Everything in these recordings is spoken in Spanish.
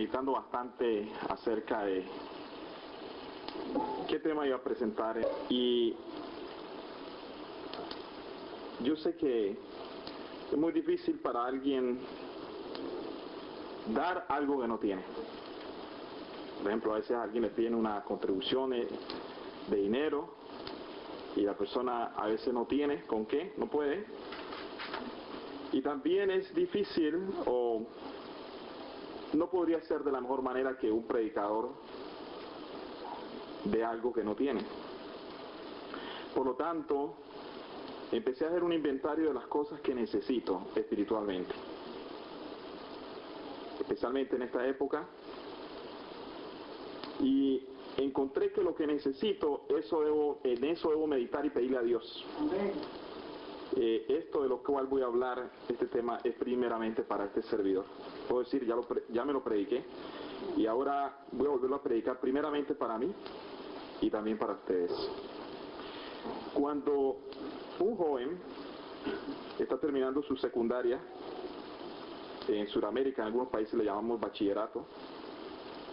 meditando bastante acerca de qué tema iba a presentar, y yo sé que es muy difícil para alguien dar algo que no tiene. Por ejemplo, a veces a alguien le piden una contribución de dinero y la persona a veces no tiene con qué, no puede. Y también es difícil, o no podría ser de la mejor manera, que un predicador de algo que no tiene. Por lo tanto, empecé a hacer un inventario de las cosas que necesito espiritualmente, especialmente en esta época, y encontré que lo que necesito, en eso debo meditar y pedirle a Dios. Esto de lo cual voy a hablar, este tema, es primeramente para este servidor. Puedo decir, ya me lo prediqué, y ahora voy a volverlo a predicar primeramente para mí y también para ustedes. Cuando un joven está terminando su secundaria, en Sudamérica, en algunos países le llamamos bachillerato,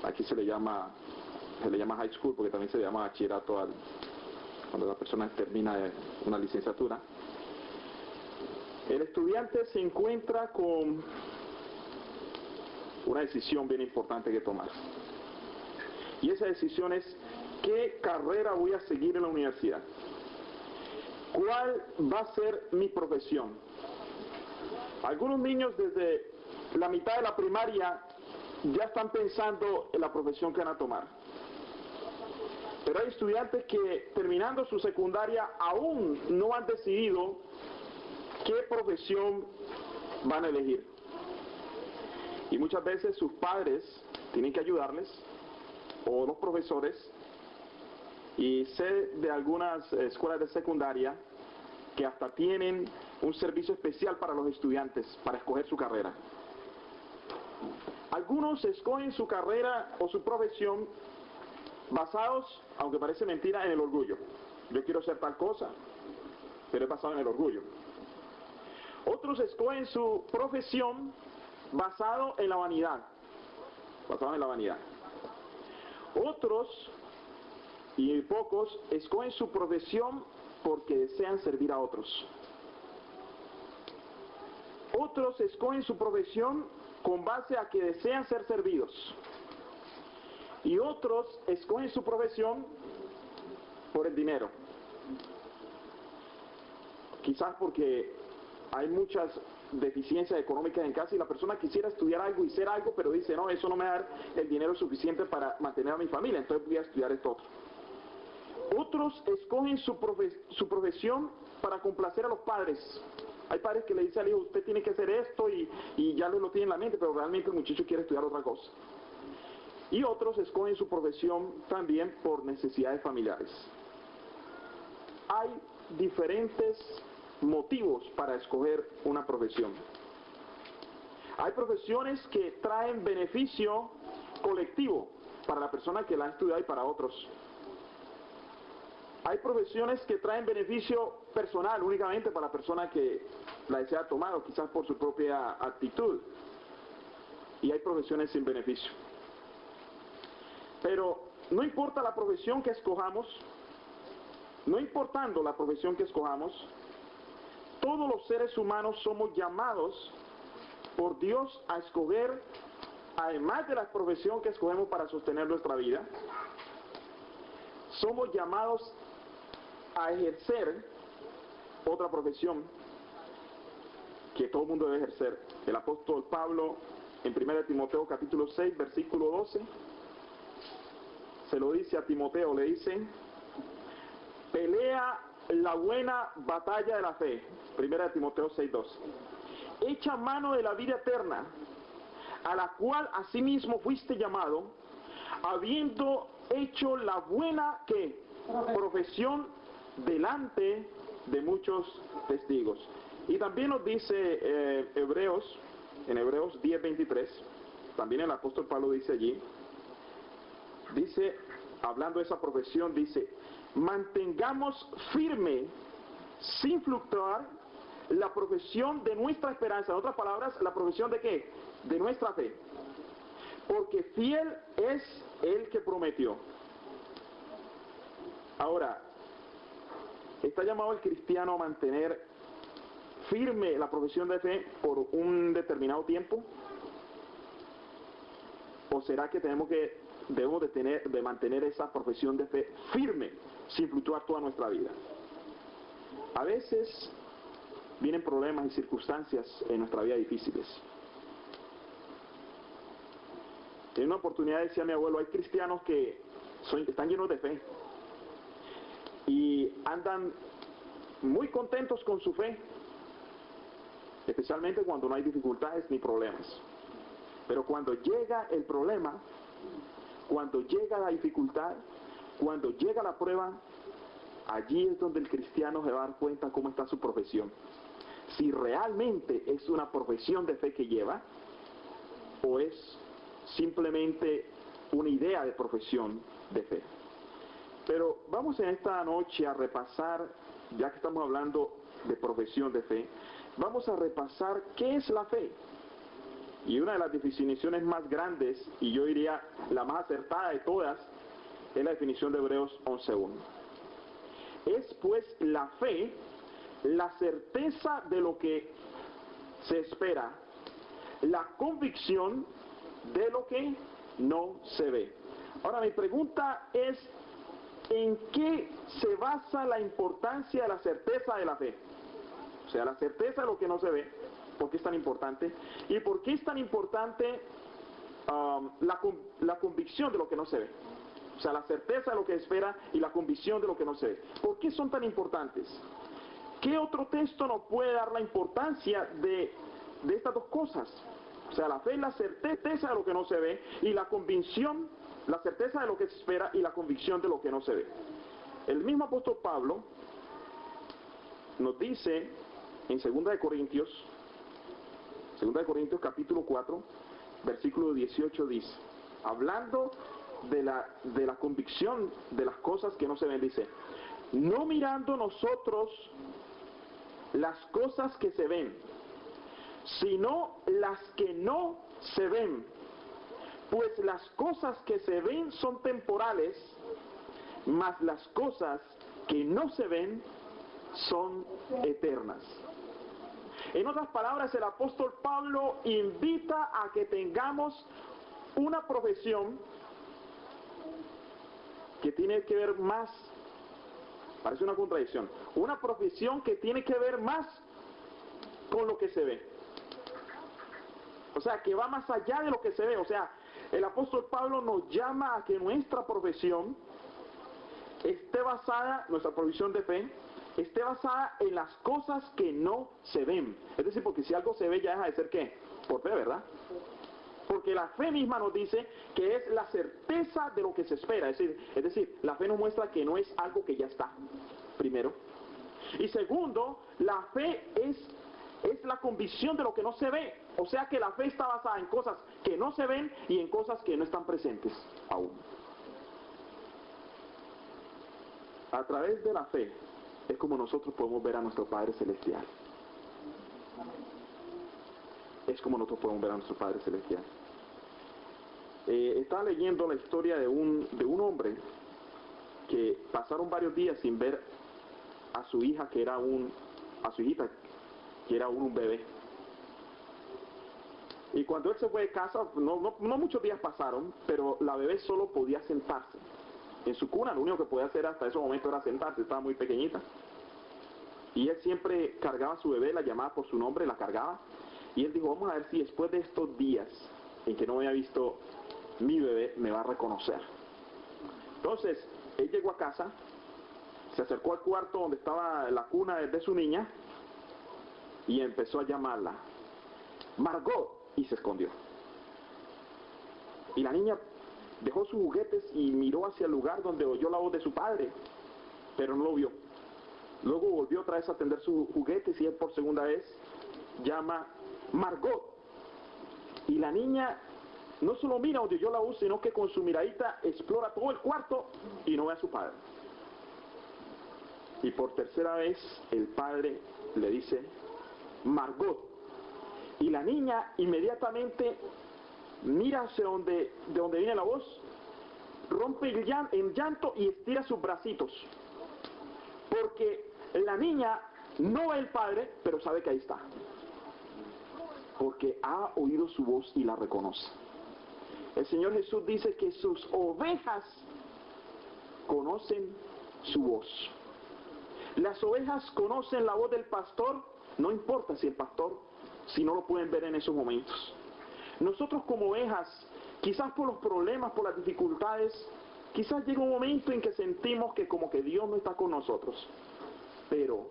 aquí se le llama high school, porque también se le llama bachillerato cuando la persona termina una licenciatura. El estudiante se encuentra con una decisión bien importante que tomar, y esa decisión es: ¿qué carrera voy a seguir en la universidad? ¿Cuál va a ser mi profesión? Algunos niños desde la mitad de la primaria ya están pensando en la profesión que van a tomar. Pero hay estudiantes que, terminando su secundaria, aún no han decidido qué profesión van a elegir. Y muchas veces sus padres tienen que ayudarles, o los profesores. Y sé de algunas escuelas de secundaria que hasta tienen un servicio especial para los estudiantes, para escoger su carrera. Algunos escogen su carrera o su profesión basados, aunque parece mentira, en el orgullo. Yo quiero ser tal cosa, pero es basado en el orgullo. Otros escogen su profesión basado en la vanidad. Otros, y pocos, escogen su profesión porque desean servir a otros. Otros escogen su profesión con base a que desean ser servidos. Y otros escogen su profesión por el dinero. Quizás porque hay muchas deficiencias económicas en casa y la persona quisiera estudiar algo y ser algo, pero dice: no, eso no me da el dinero suficiente para mantener a mi familia, entonces voy a estudiar esto otro. Otros escogen su profesión para complacer a los padres. Hay padres que le dicen al hijo: usted tiene que hacer esto, y ya lo tiene en la mente, pero realmente el muchacho quiere estudiar otra cosa. Y otros escogen su profesión también por necesidades familiares. Hay diferentes motivos para escoger una profesión. Hay profesiones que traen beneficio colectivo para la persona que la ha estudiado y para otros. Hay profesiones que traen beneficio personal únicamente para la persona que la desea tomar, o quizás por su propia actitud. Y hay profesiones sin beneficio. Pero no importa la profesión que escojamos, no importando la profesión que escojamos, todos los seres humanos somos llamados por Dios a escoger, además de la profesión que escogemos para sostener nuestra vida, somos llamados a ejercer otra profesión que todo el mundo debe ejercer. El apóstol Pablo, en 1 Timoteo capítulo 6, versículo 12, se lo dice a Timoteo, le dice: pelea la buena batalla de la fe. 1 Timoteo 6, 12. Echa mano de la vida eterna, a la cual asimismo fuiste llamado, habiendo hecho la buena profesión delante de muchos testigos. Y también nos dice en Hebreos 10:23, también el apóstol Pablo dice allí, hablando de esa profesión, dice: mantengamos firme, sin fluctuar, la profesión de nuestra esperanza. En otras palabras, la profesión de ¿qué? De nuestra fe. porque fiel es el que prometió. Ahora, ¿está llamado el cristiano a mantener firme la profesión de fe por un determinado tiempo? ¿O será que debemos de mantener esa profesión de fe firme sin fluctuar toda nuestra vida? A veces vienen problemas y circunstancias en nuestra vida difíciles. En una oportunidad decía mi abuelo, hay cristianos que están llenos de fe y andan muy contentos con su fe, especialmente cuando no hay dificultades ni problemas. Pero cuando llega el problema, cuando llega la dificultad, cuando llega la prueba, allí es donde el cristiano se va a dar cuenta cómo está su profesión. Si realmente es una profesión de fe que lleva, o es simplemente una idea de profesión de fe. Pero vamos en esta noche a repasar, ya que estamos hablando de profesión de fe, vamos a repasar qué es la fe. Y una de las definiciones más grandes, y yo diría la más acertada de todas, es la definición de Hebreos 11:1. Es pues la fe, la certeza de lo que se espera, la convicción de lo que no se ve. Ahora mi pregunta es, ¿en qué se basa la importancia de la certeza de la fe? O sea, la certeza de lo que no se ve. ¿Por qué es tan importante? ¿Y por qué es tan importante la convicción de lo que no se ve? O sea, la certeza de lo que espera y la convicción de lo que no se ve. ¿Por qué son tan importantes? ¿Qué otro texto nos puede dar la importancia de estas dos cosas? O sea, la fe es la certeza de lo que no se ve y la convicción, la certeza de lo que se espera y la convicción de lo que no se ve. El mismo apóstol Pablo nos dice en 2 Corintios capítulo 4, versículo 18 dice, hablando de la convicción de las cosas que no se ven, dice, no mirando nosotros las cosas que se ven, sino las que no se ven, pues las cosas que se ven son temporales, mas las cosas que no se ven son eternas. En otras palabras, el apóstol Pablo invita a que tengamos una profesión que tiene que ver más, parece una contradicción, una profesión que tiene que ver más con lo que se ve. O sea, que va más allá de lo que se ve. O sea, el apóstol Pablo nos llama a que nuestra profesión esté basada, nuestra profesión de fe, esté basada en las cosas que no se ven. Es decir, porque si algo se ve ya deja de ser ¿qué? Por fe, ¿verdad? Porque la fe misma nos dice que es la certeza de lo que se espera. Es decir, la fe nos muestra que no es algo que ya está, primero. Y segundo, la fe es la convicción de lo que no se ve. O sea que la fe está basada en cosas que no se ven y en cosas que no están presentes aún. A través de la fe es como nosotros podemos ver a nuestro Padre Celestial. Es como nosotros podemos ver a nuestro Padre Celestial. Estaba leyendo la historia de un hombre que pasaron varios días sin ver a su hija, a su hijita, que era un bebé. Y cuando él se fue de casa, no muchos días pasaron, pero la bebé solo podía sentarse en su cuna. Lo único que podía hacer hasta ese momento era sentarse, estaba muy pequeñita. Y él siempre cargaba a su bebé, la llamaba por su nombre, la cargaba. Y él dijo, vamos a ver si después de estos días en que no había visto mi bebé, me va a reconocer. Entonces, él llegó a casa, se acercó al cuarto donde estaba la cuna de su niña y empezó a llamarla, Margot, y se escondió. Y la niña dejó sus juguetes y miró hacia el lugar donde oyó la voz de su padre, pero no lo vio. Luego volvió otra vez a atender sus juguetes y él por segunda vez llama Margot. Y la niña no solo mira donde oyó la voz, sino que con su miradita explora todo el cuarto y no ve a su padre. Y por tercera vez el padre le dice Margot. Y la niña inmediatamente mira hacia de donde viene la voz, rompe en llanto y estira sus bracitos. Porque la niña no ve al padre, pero sabe que ahí está. Porque ha oído su voz y la reconoce. El Señor Jesús dice que sus ovejas conocen su voz. Las ovejas conocen la voz del pastor, no importa si el pastor, si no lo pueden ver en esos momentos. Nosotros como ovejas, quizás por los problemas, por las dificultades, quizás llega un momento en que sentimos que como que Dios no está con nosotros. Pero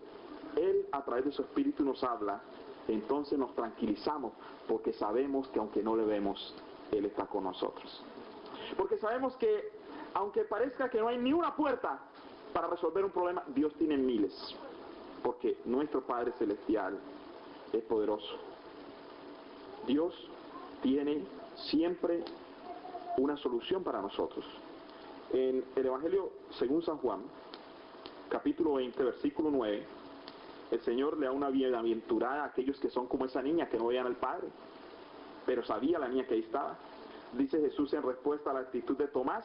Él a través de su Espíritu nos habla, entonces nos tranquilizamos porque sabemos que aunque no le vemos, Él está con nosotros. Porque sabemos que aunque parezca que no hay ni una puerta para resolver un problema, Dios tiene miles. Porque nuestro Padre Celestial es poderoso. Dios tiene siempre una solución para nosotros. En el Evangelio según San Juan, capítulo 20, versículo 9, el Señor le da una bienaventurada a aquellos que son como esa niña que no veían al Padre, pero sabía la niña que ahí estaba. Dice Jesús en respuesta a la actitud de Tomás,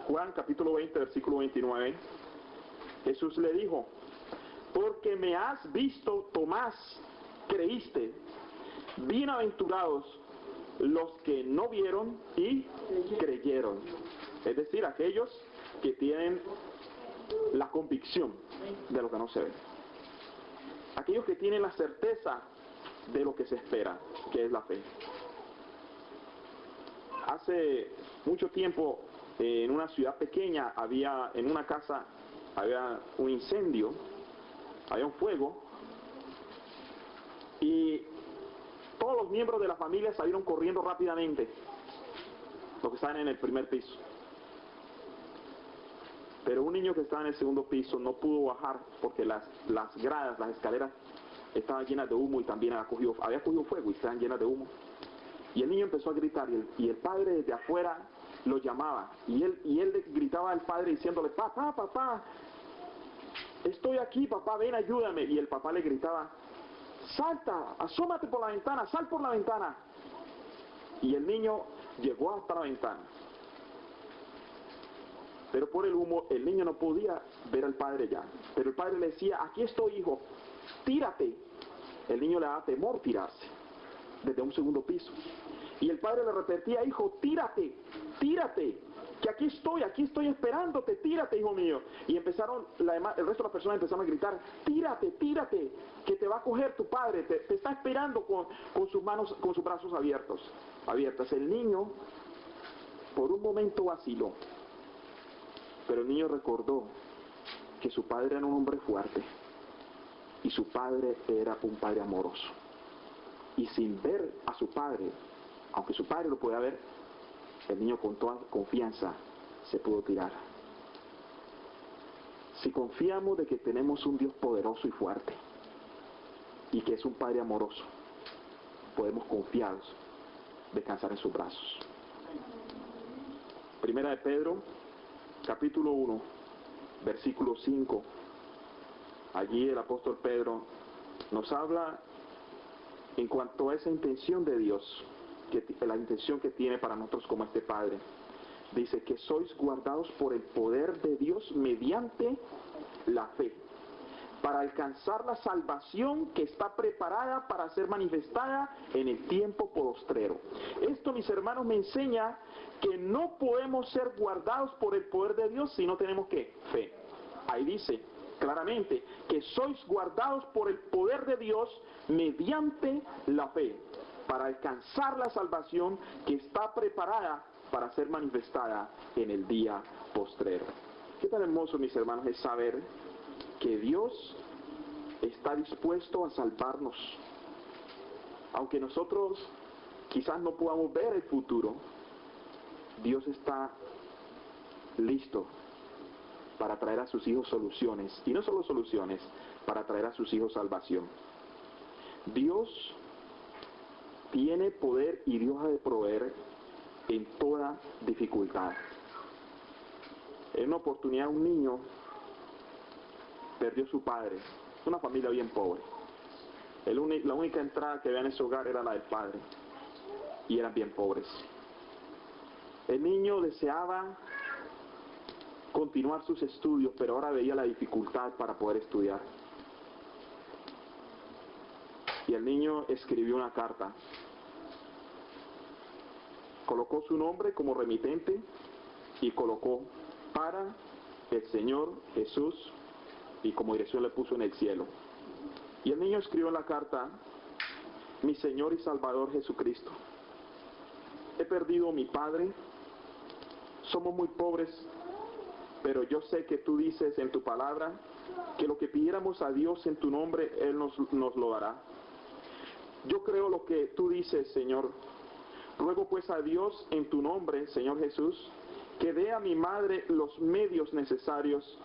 Juan capítulo 20, versículo 29, Jesús le dijo, porque me has visto, Tomás, creíste. Bienaventurados los que no vieron y creyeron. Es decir, aquellos que tienen la convicción de lo que no se ve. Aquellos que tienen la certeza de lo que se espera, que es la fe. Hace mucho tiempo, en una ciudad pequeña, en una casa, había un incendio, había un fuego, y todos los miembros de la familia salieron corriendo rápidamente, los que estaban en el primer piso. Pero un niño que estaba en el segundo piso no pudo bajar porque las gradas, las escaleras estaban llenas de humo y también había cogido fuego y estaban llenas de humo. Y el niño empezó a gritar y el padre desde afuera lo llamaba. Y él le gritaba al padre diciéndole, papá, papá, estoy aquí, papá, ven, ayúdame. Y el papá le gritaba, salta, asómate por la ventana, sal por la ventana. Y el niño llegó hasta la ventana. Pero por el humo el niño no podía ver al padre ya. Pero el padre le decía, aquí estoy, hijo, tírate. El niño le daba temor tirarse desde un segundo piso. Y el padre le repetía, hijo, tírate, tírate, que aquí estoy esperándote, tírate, hijo mío. Y el resto de las personas empezaron a gritar, tírate, tírate, que te va a coger tu padre, te está esperando con sus manos, con sus brazos abiertas. El niño por un momento vaciló, pero el niño recordó que su padre era un hombre fuerte y su padre era un padre amoroso. Y sin ver a su padre, aunque su padre lo podía ver, el niño con toda confianza se pudo tirar. Si confiamos de que tenemos un Dios poderoso y fuerte y que es un Padre amoroso, podemos confiados descansar en sus brazos. Primera de Pedro, capítulo 1, versículo 5. Allí el apóstol Pedro nos habla en cuanto a esa intención de Dios, la intención que tiene para nosotros como este Padre. Dice que sois guardados por el poder de Dios mediante la fe, para alcanzar la salvación que está preparada para ser manifestada en el tiempo postrero. Esto, mis hermanos, me enseña que no podemos ser guardados por el poder de Dios si no tenemos ¿qué? Fe. Ahí dice claramente que sois guardados por el poder de Dios mediante la fe, para alcanzar la salvación que está preparada para ser manifestada en el día postrero. Qué tan hermoso, mis hermanos, es saber que Dios está dispuesto a salvarnos. Aunque nosotros quizás no podamos ver el futuro, Dios está listo para traer a sus hijos soluciones, y no solo soluciones, para traer a sus hijos salvación. Dios tiene poder y Dios ha de proveer en toda dificultad. En una oportunidad un niño perdió a su padre, una familia bien pobre. La única entrada que había en ese hogar era la del padre. y eran bien pobres. El niño deseaba continuar sus estudios, pero ahora veía la dificultad para poder estudiar. Y el niño escribió una carta. Colocó su nombre como remitente y colocó para el Señor Jesús, y como dirección le puso en el cielo. Y el niño escribió en la carta: mi Señor y Salvador Jesucristo, he perdido a mi padre, somos muy pobres, pero yo sé que tú dices en tu palabra que lo que pidiéramos a Dios en tu nombre, Él nos lo dará. Yo creo lo que tú dices, Señor. Ruego pues a Dios en tu nombre, Señor Jesús, que dé a mi madre los medios necesarios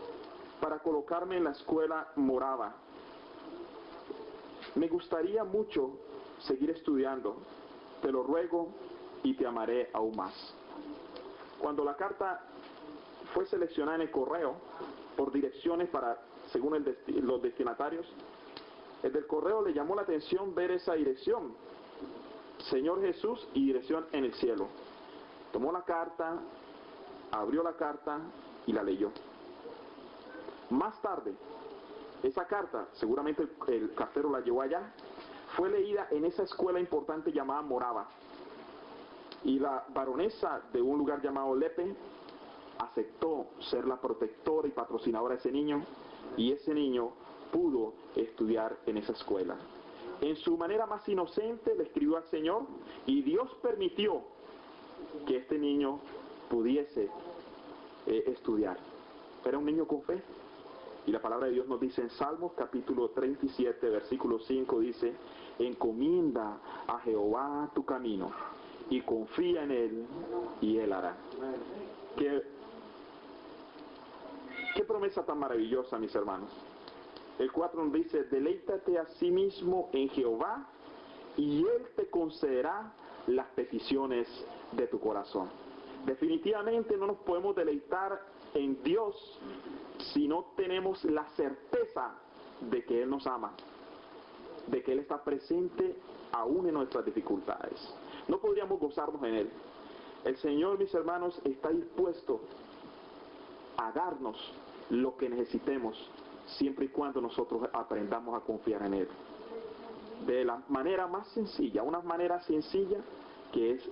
para colocarme en la escuela morava. Me gustaría mucho seguir estudiando, te lo ruego y te amaré aún más. Cuando la carta fue seleccionada en el correo por direcciones según los destinatarios, el del correo le llamó la atención ver esa dirección: Señor Jesús y dirección en el cielo. Tomó la carta, abrió la carta y la leyó. Más tarde, esa carta, seguramente el cartero la llevó allá, fue leída en esa escuela importante llamada Morava. Y la baronesa de un lugar llamado Lepe aceptó ser la protectora y patrocinadora de ese niño, y ese niño pudo estudiar en esa escuela. En su manera más inocente le escribió al Señor, y Dios permitió que este niño pudiese estudiar. Era un niño con fe. Y la palabra de Dios nos dice en Salmos capítulo 37, versículo 5, dice: encomienda a Jehová tu camino y confía en Él y Él hará. Qué promesa tan maravillosa, mis hermanos. El 4 nos dice: deleítate a sí mismo en Jehová y Él te concederá las peticiones de tu corazón. Definitivamente no nos podemos deleitar en Dios si no tenemos la certeza de que Él nos ama, de que Él está presente aún en nuestras dificultades. No podríamos gozarnos en Él. El Señor, mis hermanos, está dispuesto a darnos lo que necesitemos, siempre y cuando nosotros aprendamos a confiar en Él. De la manera más sencilla, una manera sencilla, que es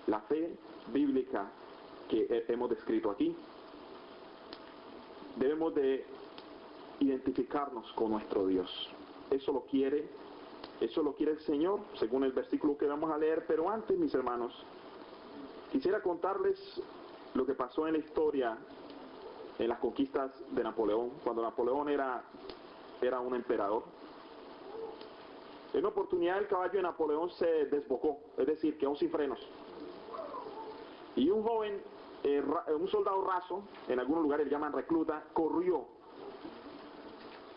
la fe bíblica que hemos descrito aquí. Debemos de identificarnos con nuestro Dios. Eso lo quiere el Señor, según el versículo que vamos a leer. Pero antes, mis hermanos, quisiera contarles lo que pasó en la historia, en las conquistas de Napoleón, cuando Napoleón era un emperador. En una oportunidad el caballo de Napoleón se desbocó, es decir, quedó sin frenos. Y un joven, un soldado raso, en algunos lugares le llaman recluta, corrió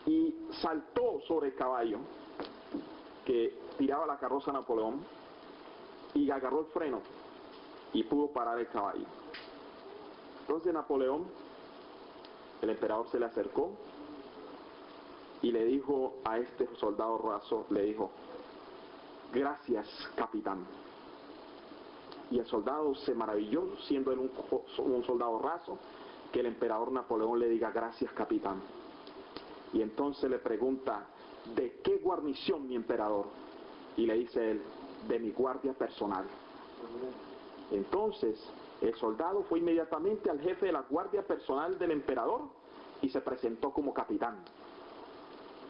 y saltó sobre el caballo que tiraba la carroza a Napoleón y agarró el freno y pudo parar el caballo. Entonces Napoleón, el emperador, se le acercó y le dijo a este soldado raso, le dijo: gracias, capitán. Y el soldado se maravilló, siendo él un soldado raso, que el emperador Napoleón le diga: gracias, capitán. Y entonces le pregunta: ¿de qué guarnición, mi emperador? Y le dice él: de mi guardia personal. Entonces el soldado fue inmediatamente al jefe de la guardia personal del emperador y se presentó como capitán.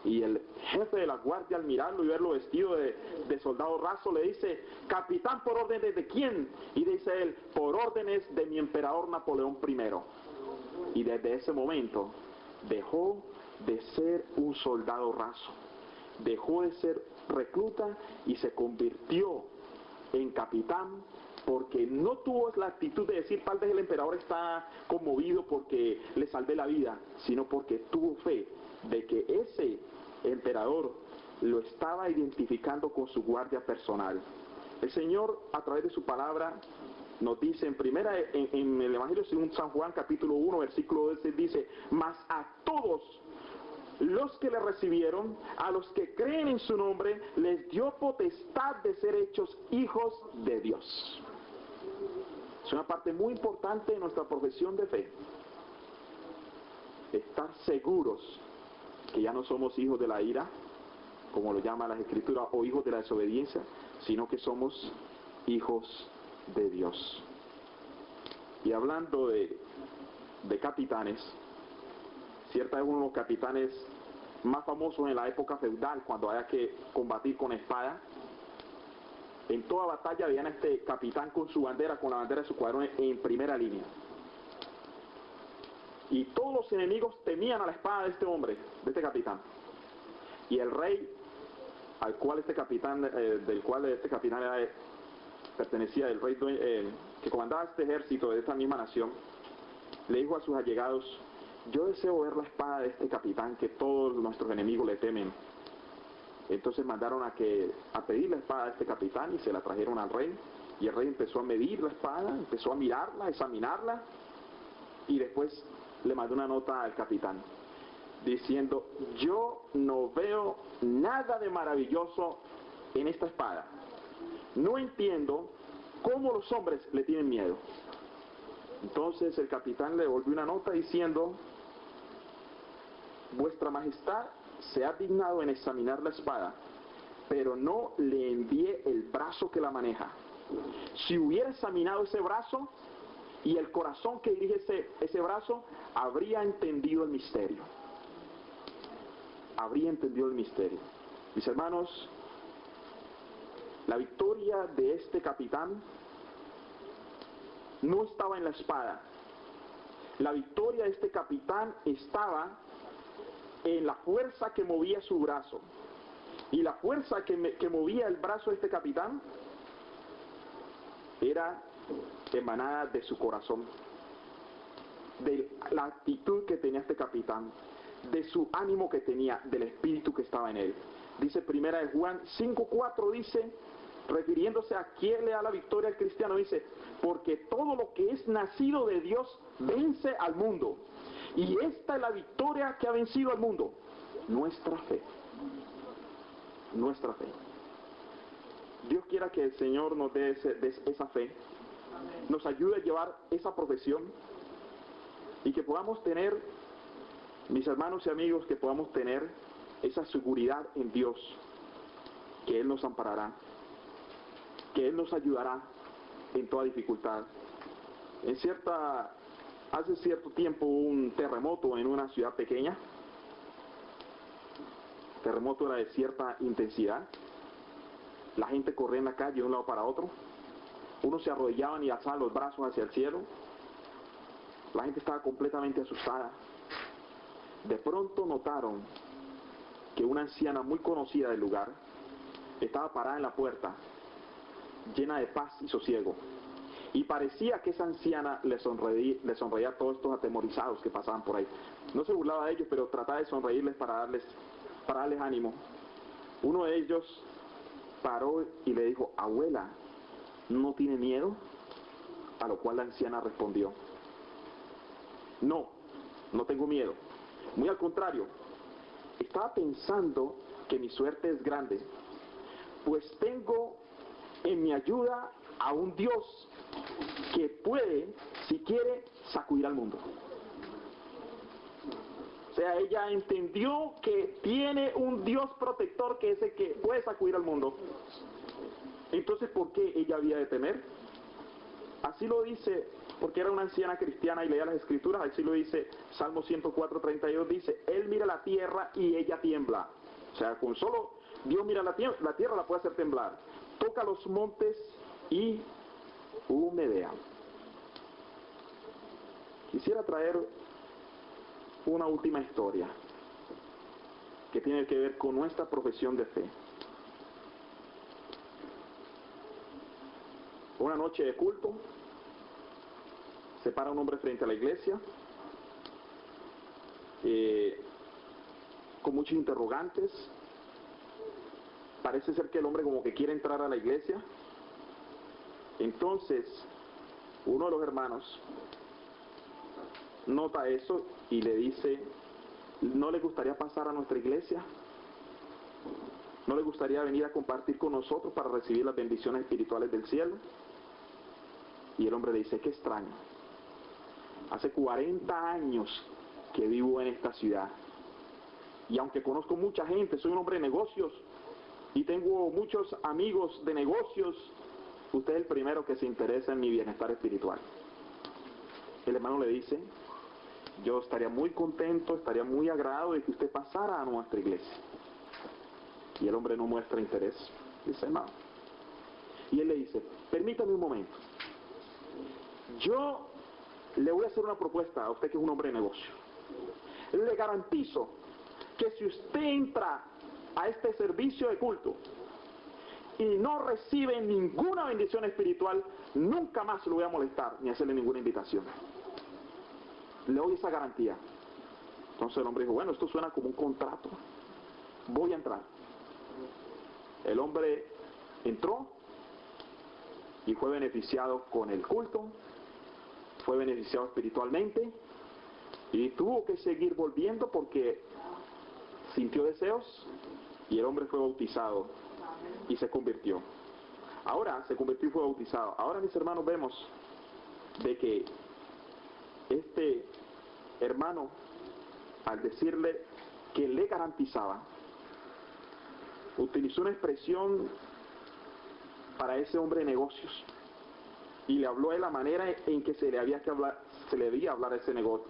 Y el jefe de la guardia, al mirarlo y verlo vestido de soldado raso, le dice: capitán, ¿por órdenes de quién? Y dice él: por órdenes de mi emperador Napoleón I. Y desde ese momento dejó de ser un soldado raso, dejó de ser recluta y se convirtió en capitán, porque no tuvo la actitud de decir: tal vez el emperador está conmovido porque le salvé la vida, sino porque tuvo fe de que ese emperador lo estaba identificando con su guardia personal. El Señor, a través de su palabra, nos dice en el Evangelio según San Juan capítulo 1 versículo 12, dice: mas a todos los que le recibieron, a los que creen en su nombre, les dio potestad de ser hechos hijos de Dios. Es una parte muy importante de nuestra profesión de fe. Estar seguros que ya no somos hijos de la ira, como lo llaman las Escrituras, o hijos de la desobediencia, sino que somos hijos de Dios. Y hablando de capitanes, cierta vez uno de los capitanes más famosos en la época feudal, cuando había que combatir con espada, en toda batalla veían a este capitán con su bandera, con la bandera de su cuadrón en primera línea. Y todos los enemigos temían a la espada de este hombre, de este capitán. Y el rey al cual este capitán, del cual este capitán pertenecía, el rey que comandaba este ejército de esta misma nación, le dijo a sus allegados: yo deseo ver la espada de este capitán que todos nuestros enemigos le temen. Entonces mandaron a pedir la espada de este capitán y se la trajeron al rey. Y el rey empezó a medir la espada, empezó a mirarla, a examinarla, y después le mandó una nota al capitán diciendo: yo no veo nada de maravilloso en esta espada. No entiendo cómo los hombres le tienen miedo. Entonces el capitán le devolvió una nota diciendo: vuestra majestad se ha dignado en examinar la espada, pero no le envié el brazo que la maneja. Si hubiera examinado ese brazo y el corazón que dirige ese brazo, habría entendido el misterio. Habría entendido el misterio. Mis hermanos, la victoria de este capitán no estaba en la espada. La victoria de este capitán estaba en la fuerza que movía su brazo. Y la fuerza que movía el brazo de este capitán era emanada de su corazón, de la actitud que tenía este capitán, de su ánimo que tenía, del espíritu que estaba en él. Dice primera de Juan 5:4, dice, refiriéndose a quién le da la victoria al cristiano, dice: porque todo lo que es nacido de Dios vence al mundo. Y esta es la victoria que ha vencido al mundo: nuestra fe. Nuestra fe. Dios quiera que el Señor nos dé esa fe, nos ayude a llevar esa profesión, y que podamos tener, mis hermanos y amigos, que podamos tener esa seguridad en Dios, que Él nos amparará, que Él nos ayudará en toda dificultad. Hace cierto tiempo hubo un terremoto en una ciudad pequeña. El terremoto era de cierta intensidad. La gente corría en la calle de un lado para otro. Unos se arrodillaban y alzaban los brazos hacia el cielo. La gente estaba completamente asustada. De pronto notaron que una anciana muy conocida del lugar estaba parada en la puerta, llena de paz y sosiego. Y parecía que esa anciana le sonreía a todos estos atemorizados que pasaban por ahí. No se burlaba de ellos, pero trataba de sonreírles para darles ánimo. Uno de ellos paró y le dijo: abuela, ¿no tiene miedo? A lo cual la anciana respondió: no tengo miedo. Muy al contrario, estaba pensando que mi suerte es grande, pues tengo en mi ayuda a un Dios que puede, si quiere, sacudir al mundo. O sea, ella entendió que tiene un Dios protector que es el que puede sacudir al mundo. Entonces, ¿por qué ella había de temer? Así lo dice, porque era una anciana cristiana y leía las Escrituras. Así lo dice Salmo 104:32, dice: Él mira la tierra y ella tiembla. O sea, con solo Dios mira la tierra la puede hacer temblar. Toca los montes y humedea. Quisiera traer una última historia que tiene que ver con nuestra profesión de fe. Una noche de culto, se para un hombre frente a la iglesia, con muchos interrogantes. Parece ser que el hombre como que quiere entrar a la iglesia. Entonces, uno de los hermanos nota eso y le dice: ¿No le gustaría pasar a nuestra iglesia? ¿No le gustaría venir a compartir con nosotros para recibir las bendiciones espirituales del cielo? Y el hombre le dice, qué extraño. Hace 40 años que vivo en esta ciudad. Y aunque conozco mucha gente, soy un hombre de negocios y tengo muchos amigos de negocios, usted es el primero que se interesa en mi bienestar espiritual. El hermano le dice, yo estaría muy contento, estaría muy agradado de que usted pasara a nuestra iglesia. Y el hombre no muestra interés. Dice, no. Y él le dice, permítame un momento. Yo le voy a hacer una propuesta a usted que es un hombre de negocio. Le garantizo que si usted entra a este servicio de culto y no recibe ninguna bendición espiritual, nunca más lo voy a molestar ni hacerle ninguna invitación. Le doy esa garantía. Entonces el hombre dijo, bueno, esto suena como un contrato. Voy a entrar. El hombre entró y fue beneficiado con el culto, fue beneficiado espiritualmente y tuvo que seguir volviendo porque sintió deseos y el hombre fue bautizado y se convirtió. Ahora se convirtió y fue bautizado. Ahora, mis hermanos, vemos de que este hermano, al decirle que le garantizaba, utilizó una expresión para ese hombre de negocios y le habló de la manera en que se le debía hablar a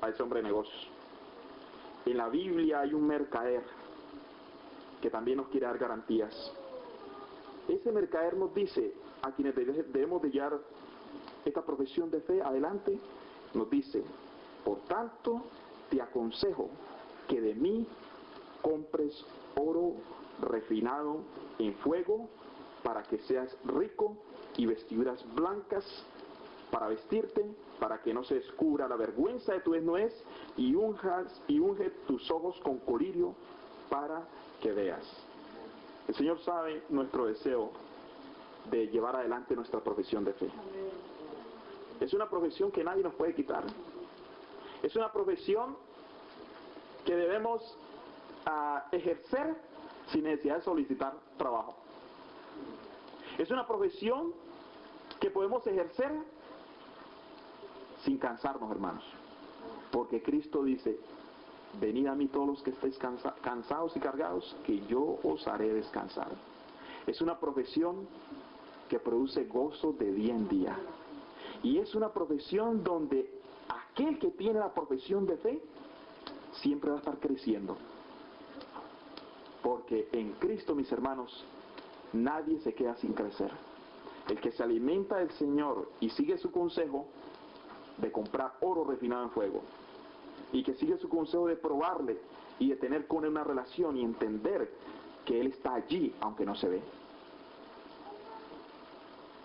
ese hombre de negocios. En la Biblia hay un mercader que también nos quiere dar garantías. Ese mercader nos dice a quienes debemos de llevar esta profesión de fe adelante, nos dice, por tanto te aconsejo que de mí compres oro refinado en fuego para que seas rico y vestiduras blancas para vestirte, para que no se descubra la vergüenza de tu desnudez y unge tus ojos con colirio para que veas. El Señor sabe nuestro deseo de llevar adelante nuestra profesión de fe. Es una profesión que nadie nos puede quitar. Es una profesión que debemos ejercer sin necesidad de solicitar trabajo. Es una profesión que podemos ejercer sin cansarnos, hermanos. Porque Cristo dice, venid a mí todos los que estéis cansados y cargados, que yo os haré descansar. Es una profesión que produce gozo de día en día. Y es una profesión donde aquel que tiene la profesión de fe siempre va a estar creciendo. Porque en Cristo, mis hermanos, nadie se queda sin crecer. El que se alimenta del Señor y sigue su consejo de comprar oro refinado en fuego, y que sigue su consejo de probarle y de tener con él una relación y entender que él está allí aunque no se ve,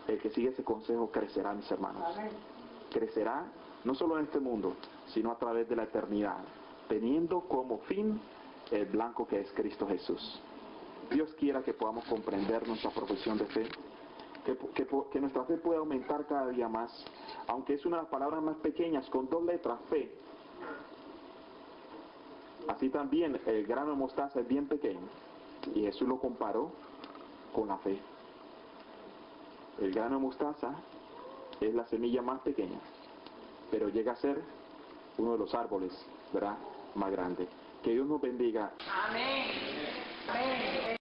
el que sigue ese consejo crecerá, mis hermanos. Crecerá no solo en este mundo, sino a través de la eternidad, teniendo como fin el blanco que es Cristo Jesús. Dios quiera que podamos comprender nuestra profesión de fe, que nuestra fe pueda aumentar cada día más, aunque es una de las palabras más pequeñas, con 2 letras, fe. Así también el grano de mostaza es bien pequeño, y Jesús lo comparó con la fe. El grano de mostaza es la semilla más pequeña, pero llega a ser uno de los árboles, ¿verdad?, más grandes. Que Dios nos bendiga. Amén. Amén.